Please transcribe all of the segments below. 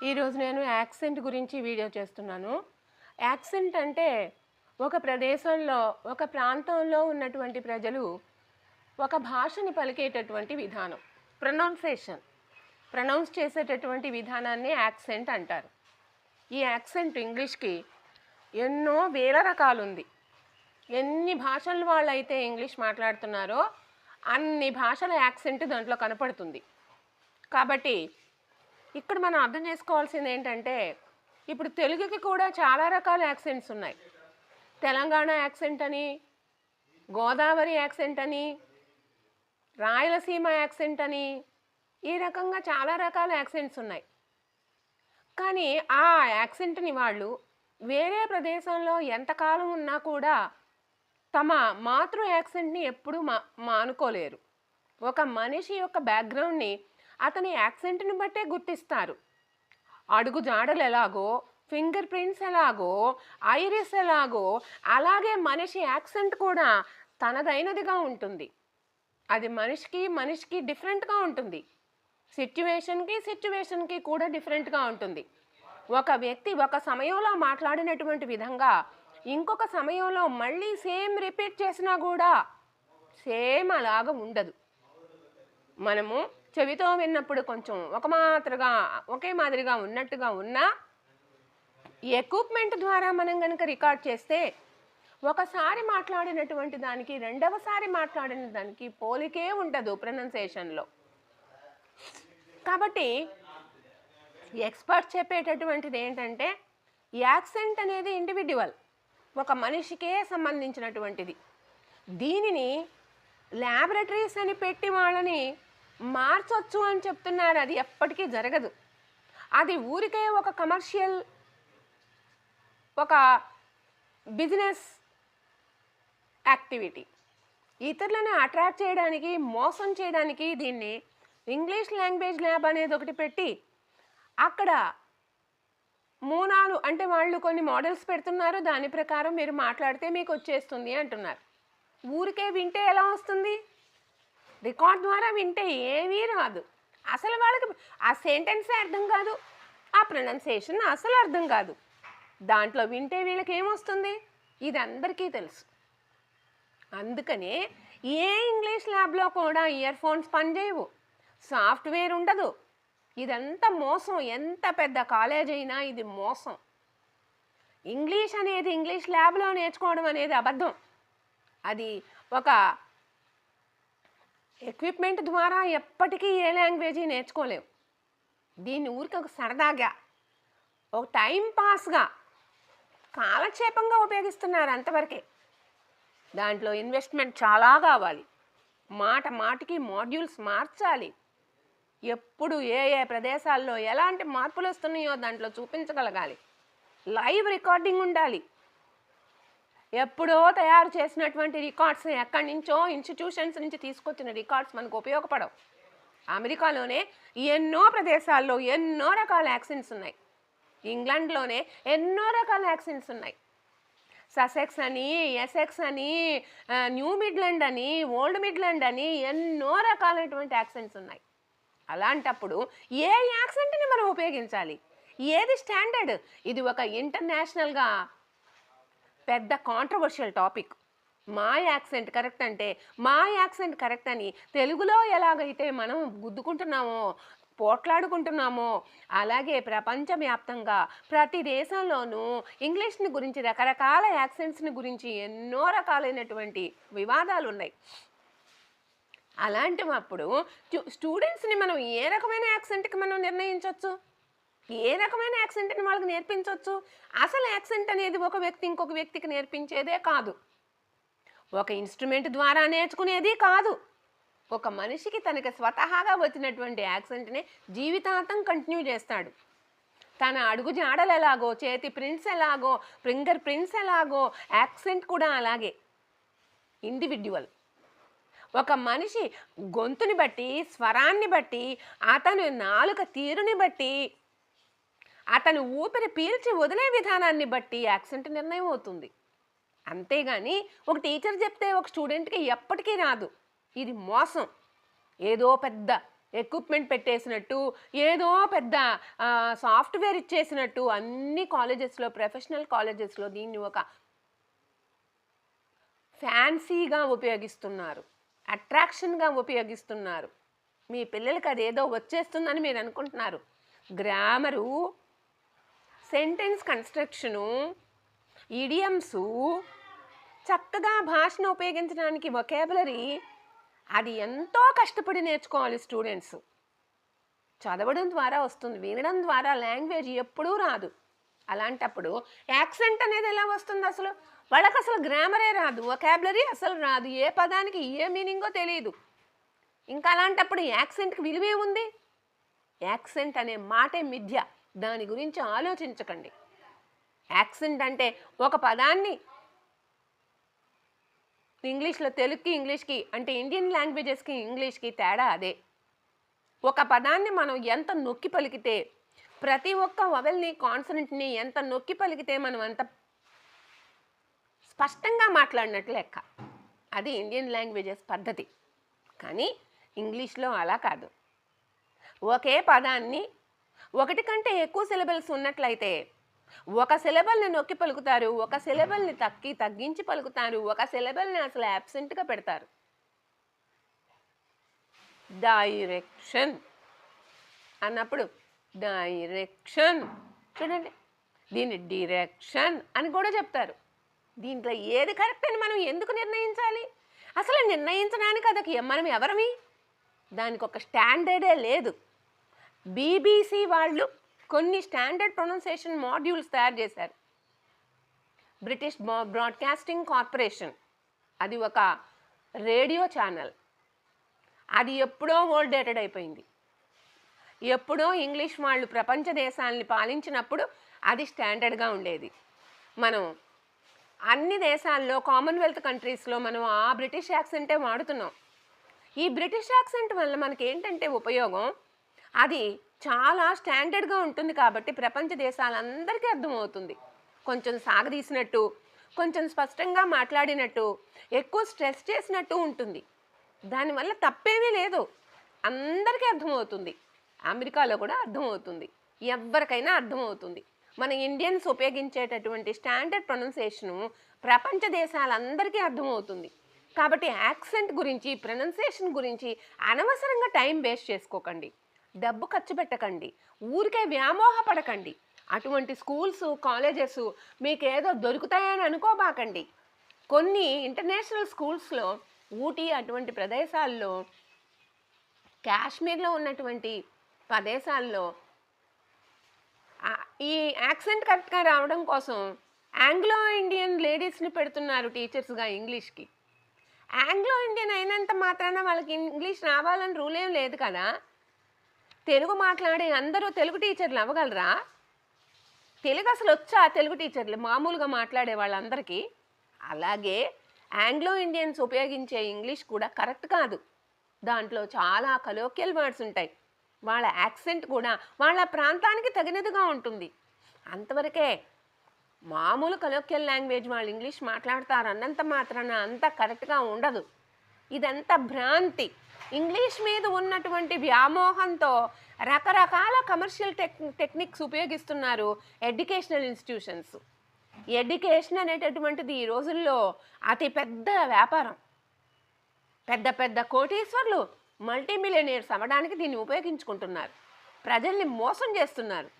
ఈరోజు నేను యాక్సెంట్ గురించి వీడియో చేస్తున్నాను. యాక్సెంట్ అంటే ఒక ప్రదేశంలో, ఒక ప్రాంతంలో ఉన్నటువంటి ప్రజలు ఒక భాషని పలికేటటువంటి విధానం. ప్రొనౌన్స్ చేసేటటువంటి విధానాన్ని యాక్సెంట్ అంటారు. ఈ యాక్సెంట్ ఇంగ్లీష్కి ఎన్నో వేల రకాలుంది. ఎన్ని భాషల వాళ్ళైతే ఇంగ్లీష్ మాట్లాడుతున్నారో అన్ని భాషల యాక్సెంట్ దాంట్లో కనపడుతుంది. కాబట్టి ఇక్కడ మనం అర్థం చేసుకోవాల్సింది ఏంటంటే, ఇప్పుడు తెలుగుకి కూడా చాలా రకాల యాక్సెంట్స్ ఉన్నాయి. తెలంగాణ యాక్సెంట్ అని, గోదావరి యాక్సెంట్ అని, రాయలసీమ యాక్సెంట్ అని, ఈ రకంగా చాలా రకాల యాక్సెంట్స్ ఉన్నాయి. కానీ ఆ యాక్సెంట్ని వాళ్ళు వేరే ప్రదేశంలో ఎంతకాలం ఉన్నా కూడా తమ మాతృ యాక్సెంట్ని ఎప్పుడూ మానుకోలేరు. ఒక మనిషి యొక్క బ్యాక్గ్రౌండ్ని అతని యాక్సెంట్ని బట్టే గుర్తిస్తారు. అడుగు జాడలు ఎలాగో, ఫింగర్ ప్రింట్స్ ఎలాగో, ఐరిస్ ఎలాగో, అలాగే మనిషి యాక్సెంట్ కూడా తనదైనదిగా ఉంటుంది. అది మనిషికి డిఫరెంట్గా ఉంటుంది. సిచ్యువేషన్కి కూడా డిఫరెంట్గా ఉంటుంది. ఒక వ్యక్తి ఒక సమయంలో మాట్లాడినటువంటి విధంగా ఇంకొక సమయంలో మళ్ళీ సేమ్ రిపీట్ చేసినా కూడా సేమ్ అలాగ ఉండదు. మనము చెవితో విన్నప్పుడు కొంచెం ఒకే మాదిరిగా ఉన్నట్టుగా ఉన్నా ఎక్విప్మెంట్ ద్వారా మనం కనుక రికార్డ్ చేస్తే ఒకసారి మాట్లాడినటువంటి దానికి రెండవసారి మాట్లాడిన దానికి పోలికే ఉండదు ప్రొనౌన్సియేషన్లో. కాబట్టి ఎక్స్పర్ట్ చెప్పేటటువంటిది ఏంటంటే, యాక్సెంట్ అనేది ఇండివిడ్యువల్, ఒక మనిషికే సంబంధించినటువంటిది. దీనిని ల్యాబొరేటరీస్ అని పెట్టి వాళ్ళని మార్చొచ్చు అని చెప్తున్నారు. అది ఎప్పటికీ జరగదు. అది ఊరికే ఒక కమర్షియల్, ఒక బిజినెస్ యాక్టివిటీ. ఇతరులను అట్రాక్ట్ చేయడానికి, మోసం చేయడానికి దీన్ని ఇంగ్లీష్ లాంగ్వేజ్ ల్యాబ్ అనేది ఒకటి పెట్టి అక్కడ మూలాలు అంటే వాళ్ళు కొన్ని మోడల్స్ పెడుతున్నారు. దాని ప్రకారం మీరు మాట్లాడితే మీకు వచ్చేస్తుంది అంటున్నారు. ఊరికే వింటే ఎలా వస్తుంది? రికార్డ్ ద్వారా వింటే ఏమీ రాదు. అసలు వాళ్ళకి ఆ సెంటెన్సే అర్థం కాదు, ఆ ప్రొనౌన్సియేషన్ అసలు అర్థం కాదు. దాంట్లో వింటే వీళ్ళకి ఏమొస్తుంది? ఇది అందరికీ తెలుసు. అందుకనే ఏ ఇంగ్లీష్ ల్యాబ్లో కూడా ఇయర్ ఫోన్స్ పనిచేయవు, సాఫ్ట్వేర్ ఉండదు. ఇదంతా మోసం. ఎంత పెద్ద కాలేజ్ అయినా ఇది మోసం. ఇంగ్లీష్ ల్యాబ్లో నేర్చుకోవడం అనేది అబద్ధం. అది ఒక ఎక్విప్మెంట్ ద్వారా ఎప్పటికీ ఏ లాంగ్వేజీ నేర్చుకోలేవు. దీన్ని ఊరికి ఒక సరదాగా, ఒక టైం పాస్గా, కాలక్షేపంగా ఉపయోగిస్తున్నారు అంతవరకే. దాంట్లో ఇన్వెస్ట్మెంట్ చాలా కావాలి. మాటికి మాడ్యూల్స్ మార్చాలి. ఎప్పుడు ఏ ప్రదేశాల్లో ఎలాంటి మార్పులు వస్తున్నాయో దాంట్లో చూపించగలగాలి. లైవ్ రికార్డింగ్ ఉండాలి. ఎప్పుడో తయారు చేసినటువంటి రికార్డ్స్, ఎక్కడి నుంచో ఇన్స్టిట్యూషన్స్ నుంచి తీసుకొచ్చిన రికార్డ్స్ మనకు ఉపయోగపడవు. అమెరికాలోనే ఎన్నో ప్రదేశాల్లో ఎన్నో రకాల యాక్సెంట్స్ ఉన్నాయి. ఇంగ్లాండ్లోనే ఎన్నో రకాల యాక్సెంట్స్ ఉన్నాయి. ససెక్స్ అని, ఎసెక్స్ అని, న్యూ మిడ్లాండ్ అని, ఓల్డ్ మిడ్లాండ్ అని ఎన్నో రకాలైనటువంటి యాక్సెంట్స్ ఉన్నాయి. అలాంటప్పుడు ఏ యాక్సెంట్ని మనం ఉపయోగించాలి? ఏది స్టాండర్డ్? ఇది ఒక ఇంటర్నేషనల్గా పెద్ద కాంట్రవర్షియల్ టాపిక్. మా యాక్సెంట్ కరెక్ట్ అంటే, మా యాక్సెంట్ కరెక్ట్ అని తెలుగులో ఎలాగైతే మనం గుద్దుకుంటున్నామో, పోట్లాడుకుంటున్నామో, అలాగే ప్రపంచవ్యాప్తంగా ప్రతి దేశంలోనూ ఇంగ్లీష్ని గురించి, రకరకాల యాక్సెంట్స్ని గురించి ఎన్నో రకాలైనటువంటి వివాదాలు ఉన్నాయి. అలాంటివప్పుడు స్టూడెంట్స్ని మనం ఏ రకమైన యాక్సెంట్కి మనం నిర్ణయించవచ్చు? ఏ రకమైన యాక్సెంట్ని వాళ్ళకి నేర్పించవచ్చు? అసలు యాక్సెంట్ అనేది ఒక వ్యక్తి ఇంకొక వ్యక్తికి నేర్పించేదే కాదు, ఒక ఇన్స్ట్రుమెంట్ ద్వారా నేర్చుకునేది కాదు. ఒక మనిషికి తనకి స్వతహాగా వచ్చినటువంటి యాక్సెంట్ని జీవితాంతం కంటిన్యూ చేస్తాడు. తన అడుగు జాడలు ఎలాగో, చేతి ప్రింట్స్ ఎలాగో, ఫింగర్ ప్రింట్స్ ఎలాగో, యాక్సెంట్ కూడా అలాగే ఇండివిడ్యువల్. ఒక మనిషి గొంతుని బట్టి, స్వరాన్ని బట్టి, అతను నాలుక తీరుని బట్టి, అతను ఊపిరి పీల్చి వదిలే విధానాన్ని బట్టి యాక్సెంట్ నిర్ణయం అవుతుంది. అంతేగాని ఒక టీచర్ చెప్తే ఒక స్టూడెంట్కి ఎప్పటికీ రాదు. ఇది మోసం. ఏదో పెద్ద ఎక్విప్మెంట్ పెట్టేసినట్టు, ఏదో పెద్ద సాఫ్ట్వేర్ ఇచ్చేసినట్టు అన్ని కాలేజెస్లో, ప్రొఫెషనల్ కాలేజెస్లో దీన్ని ఒక ఫ్యాన్సీగా ఉపయోగిస్తున్నారు, అట్రాక్షన్గా ఉపయోగిస్తున్నారు. మీ పిల్లలకి అదేదో వచ్చేస్తుందని మీరు అనుకుంటున్నారు. గ్రామరు, సెంటెన్స్ కన్స్ట్రక్షను, ఇడియమ్సు, చక్కగా భాషను ఉపయోగించడానికి వొకాబులరీ, అది ఎంతో కష్టపడి నేర్చుకోవాలి స్టూడెంట్స్. చదవడం ద్వారా వస్తుంది, వినడం ద్వారా లాంగ్వేజ్ ఎప్పుడూ రాదు. అలాంటప్పుడు యాక్సెంట్ అనేది ఎలా వస్తుంది? అసలు వాళ్ళకి అసలు గ్రామరే రాదు, వొకాబులరీ అసలు రాదు, ఏ పదానికి ఏ మీనింగో తెలియదు. ఇంకా అలాంటప్పుడు యాక్సెంట్కి విలువే ఉంది? యాక్సెంట్ అనే మాటే మిథ్య, దాని గురించి ఆలోచించకండి. యాక్సెంట్ అంటే ఒక పదాన్ని ఇంగ్లీష్లో తెలుగుకి ఇంగ్లీష్కి, అంటే ఇండియన్ లాంగ్వేజెస్కి ఇంగ్లీష్కి తేడా అదే. ఒక పదాన్ని మనం ఎంత నొక్కి పలికితే, ప్రతి ఒక్క వవెల్ని, కాన్సనెంట్ని ఎంత నొక్కి పలికితే మనం అంత స్పష్టంగా మాట్లాడినట్లు లెక్క. అది ఇండియన్ లాంగ్వేజెస్ పద్ధతి. కానీ ఇంగ్లీష్లో అలా కాదు. ఒకే పదాన్ని ఒకటి కంటే ఎక్కువ సిలబల్స్ ఉన్నట్లయితే ఒక సిలబల్ని నొక్కి పలుకుతారు, ఒక సిలబల్ని తగ్గించి పలుకుతారు, ఒక సిలబల్ని అసలు యాబ్సెంట్గా పెడతారు. డైరెక్షన్ అన్నప్పుడు డైరెక్షన్ చూడండి, దీన్ని డిరెక్షన్ అని కూడా చెప్తారు. దీంట్లో ఏది కరెక్ట్ అని మనం ఎందుకు నిర్ణయించాలి? అసలు నిర్ణయించడానికి అదొక మనం ఎవరమి? దానికి ఒక స్టాండర్డే లేదు. బీబీసీ వాళ్ళు కొన్ని స్టాండర్డ్ ప్రొనౌన్సియేషన్ మాడ్యూల్స్ తయారు చేశారు. బ్రిటిష్ బ్రాడ్కాస్టింగ్ కార్పొరేషన్, అది ఒక రేడియో ఛానల్, అది ఎప్పుడో ఓల్డ్ డేటెడ్ అయిపోయింది. ఎప్పుడో ఇంగ్లీష్ వాళ్ళు ప్రపంచ దేశాలని పాలించినప్పుడు అది స్టాండర్డ్గా ఉండేది. మనం అన్ని దేశాల్లో, కామన్వెల్త్ కంట్రీస్లో మనం ఆ బ్రిటిష్ యాక్సెంటే వాడుతున్నాం. ఈ బ్రిటిష్ యాక్సెంట్ వల్ల మనకి ఏంటంటే ఉపయోగం, అది చాలా స్టాండర్డ్గా ఉంటుంది కాబట్టి ప్రపంచ దేశాలందరికీ అర్థమవుతుంది. కొంచెం సాగదీసినట్టు, కొంచెం స్పష్టంగా మాట్లాడినట్టు, ఎక్కువ స్ట్రెస్ చేసినట్టు ఉంటుంది. దానివల్ల తప్పేమీ లేదు, అందరికీ అర్థమవుతుంది. అమెరికాలో కూడా అర్థమవుతుంది, ఎవరికైనా అర్థమవుతుంది. మన ఇండియన్స్ ఉపయోగించేటటువంటి స్టాండర్డ్ ప్రొనౌన్సియేషను ప్రపంచ దేశాలందరికీ అర్థమవుతుంది. కాబట్టి యాక్సెంట్ గురించి, ప్రొనౌన్సియేషన్ గురించి అనవసరంగా టైం వేస్ట్ చేసుకోకండి, డబ్బు ఖర్చు పెట్టకండి, ఊరికే వ్యామోహపడకండి. అటువంటి స్కూల్స్, కాలేజెస్ మీకేదో దొరుకుతాయని అనుకోబాకండి. కొన్ని ఇంటర్నేషనల్ స్కూల్స్లో, ఊటీ అటువంటి ప్రదేశాల్లో, కాశ్మీర్లో ఉన్నటువంటి ప్రదేశాల్లో ఈ యాక్సెంట్ కరెక్ట్గా రావడం కోసం ఆంగ్లో ఇండియన్ లేడీస్ని పెడుతున్నారు టీచర్స్గా ఇంగ్లీష్కి. ఆంగ్లో ఇండియన్ అయినంత మాత్రాన వాళ్ళకి ఇంగ్లీష్ రావాలని రూల్ ఏం లేదు కదా. తెలుగు మాట్లాడే అందరూ తెలుగు టీచర్లు అవ్వగలరా? తెలుగు అసలు వచ్చా తెలుగు టీచర్లు మామూలుగా మాట్లాడే వాళ్ళందరికీ? అలాగే ఆంగ్లో ఇండియన్స్ ఉపయోగించే ఇంగ్లీష్ కూడా కరెక్ట్ కాదు. దాంట్లో చాలా కలోకియల్ వర్డ్స్ ఉంటాయి, వాళ్ళ యాక్సెంట్ కూడా వాళ్ళ ప్రాంతానికి తగినదిగా ఉంటుంది. అంతవరకే. మామూలు కలోకియల్ లాంగ్వేజ్ వాళ్ళు ఇంగ్లీష్ మాట్లాడతారు అన్నంత మాత్రాన అంత కరెక్ట్గా ఉండదు. ఇదంతా భ్రాంతి. ఇంగ్లీష్ మీద ఉన్నటువంటి వ్యామోహంతో రకరకాల కమర్షియల్ టెక్నిక్స్ ఉపయోగిస్తున్నారు ఎడ్యుకేషనల్ ఇన్స్టిట్యూషన్స్. ఎడ్యుకేషన్ అనేటటువంటిది ఈ రోజుల్లో అతి పెద్ద వ్యాపారం. పెద్ద పెద్ద కోటీశ్వర్లు, మల్టీమిలియనీర్స్ అవ్వడానికి దీన్ని ఉపయోగించుకుంటున్నారు. ప్రజల్ని మోసం చేస్తున్నారు,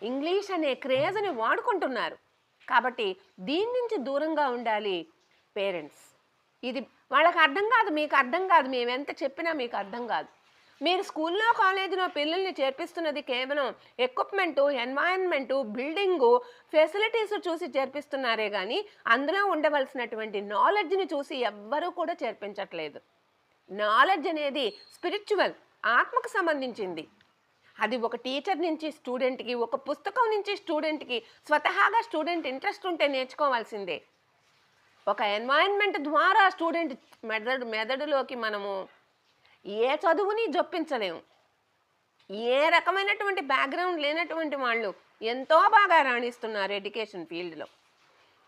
ఇంగ్లీష్ అనే క్రేజ్ని వాడుకుంటున్నారు. కాబట్టి దీని నుంచి దూరంగా ఉండాలి పేరెంట్స్. ఇది వాళ్ళకి అర్థం కాదు, మీకు అర్థం కాదు, మేము ఎంత చెప్పినా మీకు అర్థం కాదు. మీరు స్కూల్లో, కాలేజీలో పిల్లల్ని చేర్పిస్తున్నది కేవలం ఎక్విప్మెంటు, ఎన్వైరన్మెంటు, బిల్డింగు, ఫెసిలిటీస్ చూసి చేర్పిస్తున్నారే కానీ అందులో ఉండవలసినటువంటి నాలెడ్జ్ని చూసి ఎవ్వరూ కూడా చేర్పించట్లేదు. నాలెడ్జ్ అనేది స్పిరిచువల్, ఆత్మకు సంబంధించింది. అది ఒక టీచర్ నుంచి స్టూడెంట్కి, ఒక పుస్తకం నుంచి స్టూడెంట్కి, స్వతహాగా స్టూడెంట్ ఇంట్రెస్ట్ ఉంటే నేర్చుకోవాల్సిందే. ఒక ఎన్వైరన్మెంట్ ద్వారా స్టూడెంట్ మెదడులోకి మనము ఏ చదువుని జొప్పించలేము. ఏ రకమైనటువంటి బ్యాక్గ్రౌండ్ లేనటువంటి వాళ్ళు ఎంతో బాగా రాణిస్తున్నారు ఎడ్యుకేషన్ ఫీల్డ్లో.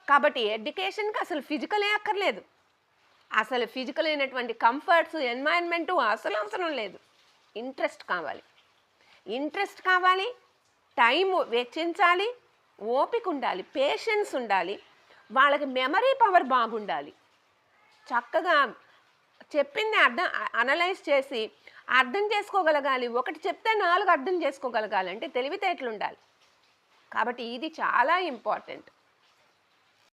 కాబట్టి ఎడ్యుకేషన్కి అసలు ఫిజికలే అక్కర్లేదు, అసలు ఫిజికల్ అయినటువంటి కంఫర్ట్స్, ఎన్వైరన్మెంటు అసలు అవసరం లేదు. ఇంట్రెస్ట్ కావాలి. ఇంట్రెస్ట్ కావాలి, టైం వెచ్చించాలి, ఓపిక ఉండాలి, పేషెన్స్ ఉండాలి, వాళ్ళకి మెమరీ పవర్ బాగుండాలి. చక్కగా చెప్పింది అనలైజ్ చేసి అర్థం చేసుకోగలగాలి. ఒకటి చెప్తే 4 అర్థం చేసుకోగలగాలి అంటే తెలివితేటలు ఉండాలి. కాబట్టి ఇది చాలా ఇంపార్టెంట్.